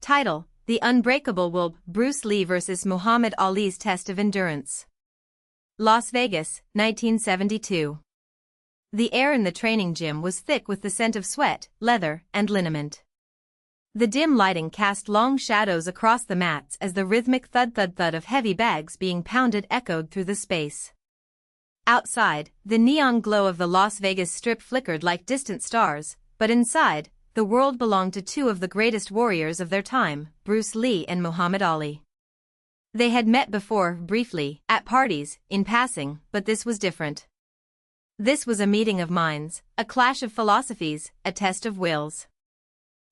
Title: The Unbreakable Wolf. Bruce Lee vs. Muhammad Ali's Test of Endurance. Las Vegas, 1972. The air in the training gym was thick with the scent of sweat, leather, and liniment. The dim lighting cast long shadows across the mats as the rhythmic thud-thud-thud of heavy bags being pounded echoed through the space. Outside, the neon glow of the Las Vegas Strip flickered like distant stars, but inside, the world belonged to two of the greatest warriors of their time, Bruce Lee and Muhammad Ali. They had met before, briefly, at parties, in passing, but this was different. This was a meeting of minds, a clash of philosophies, a test of wills.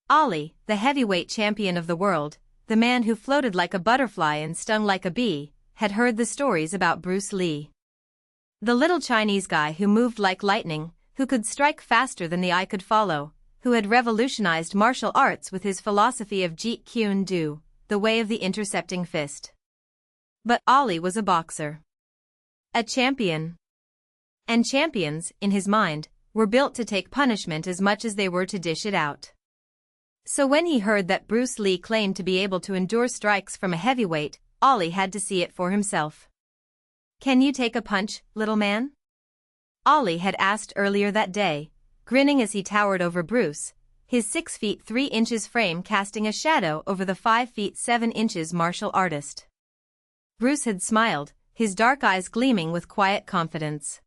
Ali, the heavyweight champion of the world, the man who floated like a butterfly and stung like a bee, had heard the stories about Bruce Lee. The little Chinese guy who moved like lightning, who could strike faster than the eye could follow, who had revolutionized martial arts with his philosophy of Jeet Kune Do, the way of the intercepting fist. But Ali was a boxer. A champion. And champions, in his mind, were built to take punishment as much as they were to dish it out. So when he heard that Bruce Lee claimed to be able to endure strikes from a heavyweight, Ali had to see it for himself. "Can you take a punch, little man?" Ali had asked earlier that day, grinning as he towered over Bruce, his 6 feet 3 inches frame casting a shadow over the 5 feet 7 inches martial artist. Bruce had smiled, his dark eyes gleaming with quiet confidence.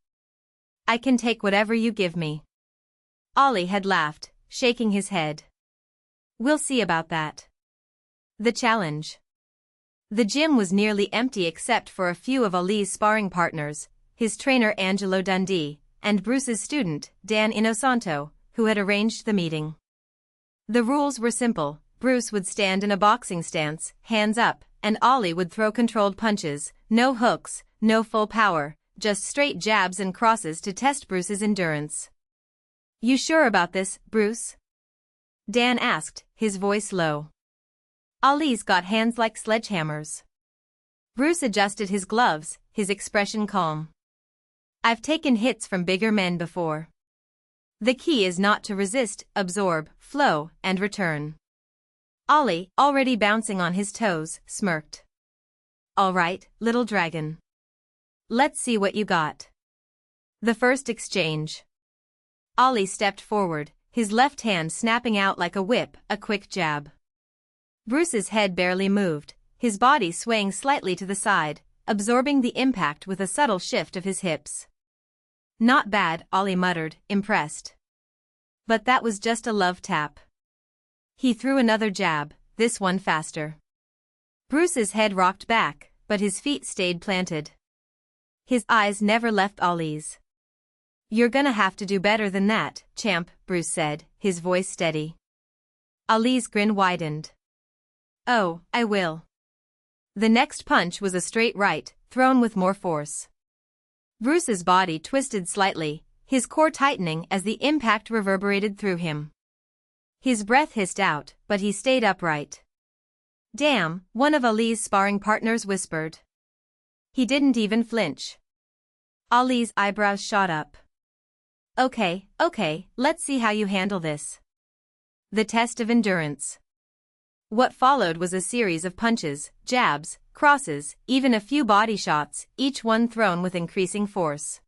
"I can take whatever you give me." Ali had laughed, shaking his head. "We'll see about that." The challenge. The gym was nearly empty except for a few of Ali's sparring partners, his trainer Angelo Dundee, and Bruce's student, Dan Inosanto, who had arranged the meeting. The rules were simple: Bruce would stand in a boxing stance, hands up, and Ali would throw controlled punches, no hooks, no full power, just straight jabs and crosses to test Bruce's endurance. "You sure about this, Bruce?" Dan asked, his voice low. "Ali's got hands like sledgehammers." Bruce adjusted his gloves, his expression calm. "I've taken hits from bigger men before. The key is not to resist, absorb, flow, and return." Ali, already bouncing on his toes, smirked. "All right, little dragon. Let's see what you got." The first exchange. Ali stepped forward, his left hand snapping out like a whip, a quick jab. Bruce's head barely moved, his body swaying slightly to the side, absorbing the impact with a subtle shift of his hips. "Not bad," Ali muttered, impressed. But that was just a love tap. He threw another jab, this one faster. Bruce's head rocked back, but his feet stayed planted. His eyes never left Ali's. "You're gonna have to do better than that, champ," Bruce said, his voice steady. Ali's grin widened. "Oh, I will." The next punch was a straight right, thrown with more force. Bruce's body twisted slightly, his core tightening as the impact reverberated through him. His breath hissed out, but he stayed upright. "Damn," one of Ali's sparring partners whispered. He didn't even flinch. Ali's eyebrows shot up. Okay, let's see how you handle this." The test of endurance. What followed was a series of punches, jabs, crosses, even a few body shots, each one thrown with increasing force.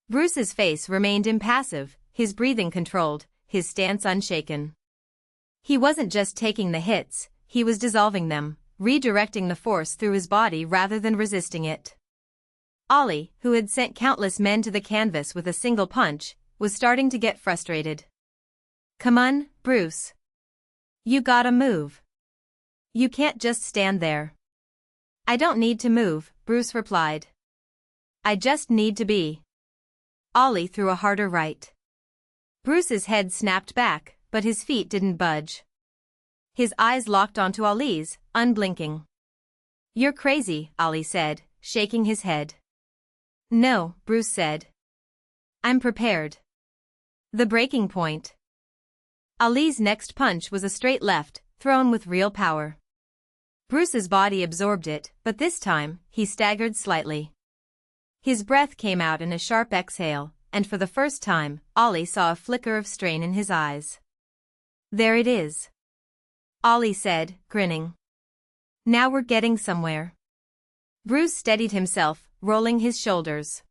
Bruce's face remained impassive, his breathing controlled, his stance unshaken. He wasn't just taking the hits, he was dissolving them, redirecting the force through his body rather than resisting it. Ali, who had sent countless men to the canvas with a single punch, was starting to get frustrated. "Come on, Bruce. You gotta move. You can't just stand there." "I don't need to move," Bruce replied. "I just need to be." Ali threw a harder right. Bruce's head snapped back, but his feet didn't budge. His eyes locked onto Ali's, unblinking. "You're crazy," Ali said, shaking his head. "No," Bruce said. "I'm prepared." The breaking point. Ali's next punch was a straight left, thrown with real power. Bruce's body absorbed it, but this time, he staggered slightly. His breath came out in a sharp exhale, and for the first time, Ali saw a flicker of strain in his eyes. "There it is." Ollie said, grinning. Now we're getting somewhere. Bruce steadied himself, rolling his shoulders.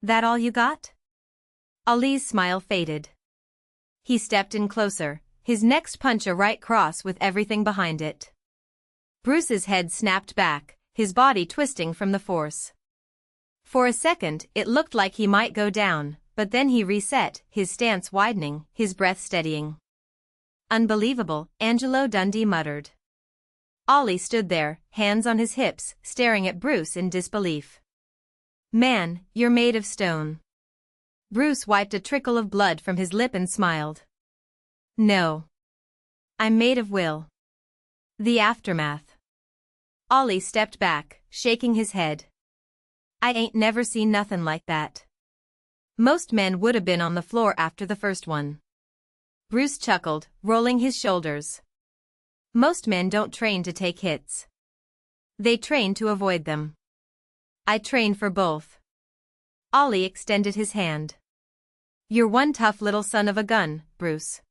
That all you got? Ollie's smile faded. He stepped in closer, his next punch a right cross with everything behind it. Bruce's head snapped back, his body twisting from the force. For a second, it looked like he might go down, but then he reset, his stance widening, his breath steadying. Unbelievable, Angelo Dundee muttered. Ollie stood there, hands on his hips, staring at Bruce in disbelief. Man, you're made of stone. Bruce wiped a trickle of blood from his lip and smiled. No. I'm made of will. The aftermath. Ollie stepped back, shaking his head. I ain't never seen nothing like that. Most men would have been on the floor after the first one. Bruce chuckled, rolling his shoulders. Most men don't train to take hits. They train to avoid them. I train for both. Ollie extended his hand. You're one tough little son of a gun, Bruce.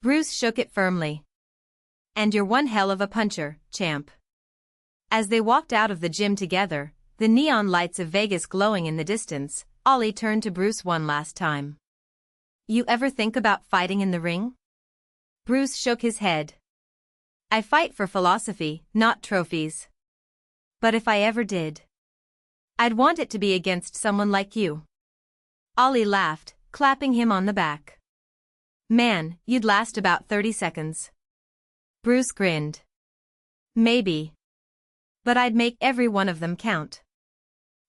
Bruce shook it firmly. And you're one hell of a puncher, champ. As they walked out of the gym together, the neon lights of Vegas glowing in the distance, Ollie turned to Bruce one last time. You ever think about fighting in the ring? Bruce shook his head. I fight for philosophy, not trophies. But if I ever did, I'd want it to be against someone like you. Ollie laughed, clapping him on the back. Man, you'd last about 30 seconds. Bruce grinned. Maybe. But I'd make every one of them count.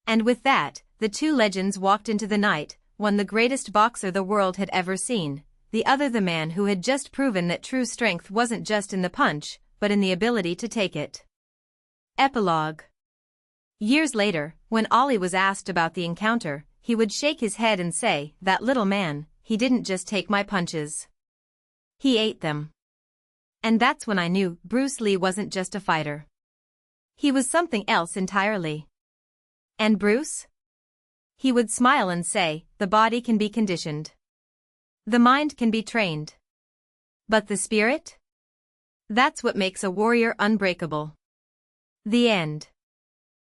And with that, the two legends walked into the night, one the greatest boxer the world had ever seen, the other the man who had just proven that true strength wasn't just in the punch, but in the ability to take it. Epilogue. Years later, when Ollie was asked about the encounter, he would shake his head and say, that little man, he didn't just take my punches. He ate them. And that's when I knew Bruce Lee wasn't just a fighter. He was something else entirely. And Bruce? He would smile and say, the body can be conditioned. The mind can be trained. But the spirit? That's what makes a warrior unbreakable. The end.